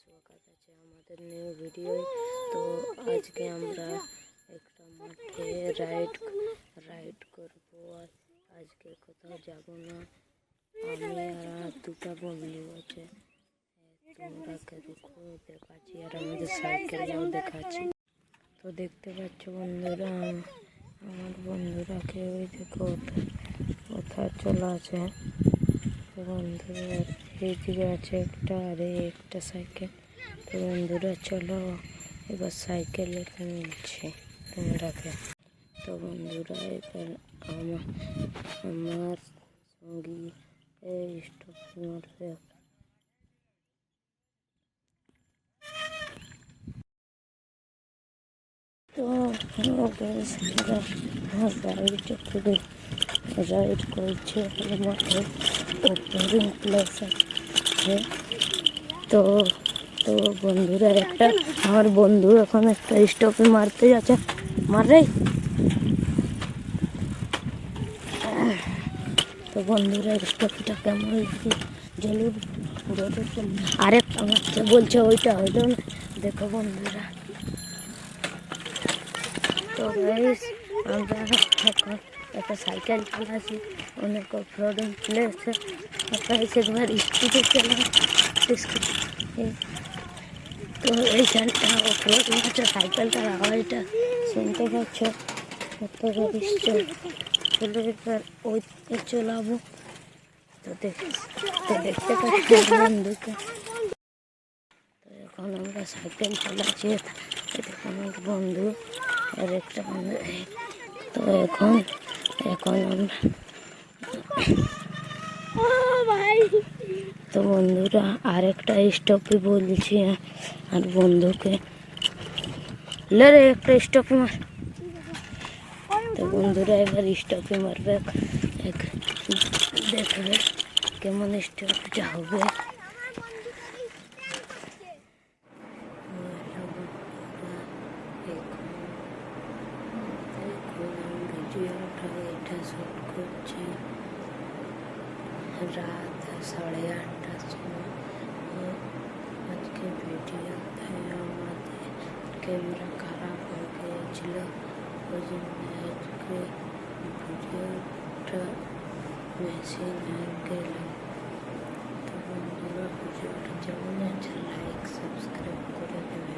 स्वागत আছে আমাদের নিউ ভিডিও। তো আজকে আমরা একটা মাঠে রাইড করব। আজকে কোথাও যাব না, আমি আর দুটো বন্ধু আছে। তোমরাকে রুকো দেখাচ্ছি আর আমাদের সাইকেলও দেখাচ্ছি। তো দেখতে পাচ্ছ বন্ধুরা, আমার বন্ধুরাকে ওই দেখো কোথায় চলে আছে। তো বন্ধুরা এইদিকে আছে একটা আর একটা সাইকেল। তো বন্ধুরা চলো এবার সাইকেল এখানে নিচ্ছি তোমরাকে। তো বন্ধুরা এবার আমার সঙ্গী এই স্টপ মারবে। তো রাইড করছে মাঠে ওপেনিং প্লেস আছে। তো তো বন্ধুরা আমার বন্ধু এখন একটা স্টপে মারতে যাচ্ছে, মারে। তো বন্ধুরা স্টপটা কেমন জলুর আরেকটা মারতে বলছে, ওইটা হইল না। দেখো বন্ধুরা, তো গাইস আমরা এখন একটা সাইকেল চালাচ্ছি অনেক অফরোডিং প্লেস। একবার স্পিডে চালাম। তো এই সাইডটা অফরোডিং আছে, সাইকেলটার আওয়াজটা শুনতে পাচ্ছ। চলো এবার ওই চলাবো। তো দেখতে পাচ্ছি বন্ধুকে। তো এখন আমরা সাইকেল চালাচ্ছি, দেখুন আমার বন্ধু আর একটা বন্ধু। তো এখন আমরা তো বন্ধুরা আরেকটা স্টপে বলছি আর বন্ধুকে, লে রে একটা স্টপে মার। তো বন্ধুরা এবার স্টপে মারবে, দেখবে কেমন স্টপটা হবে। ভিডিওটা এটা শুট করছি রাত 8:30টার সময়। আজকে ভিডিওতে আমাদের ক্যামেরা খারাপ হয়ে গিয়েছিল, ওই জন্য আজকে ভিডিওটা মেশিন হয়ে গেল। তো বন্ধুরা ভিডিওটা যেমন আছে লাইক সাবস্ক্রাইব করে দেবে।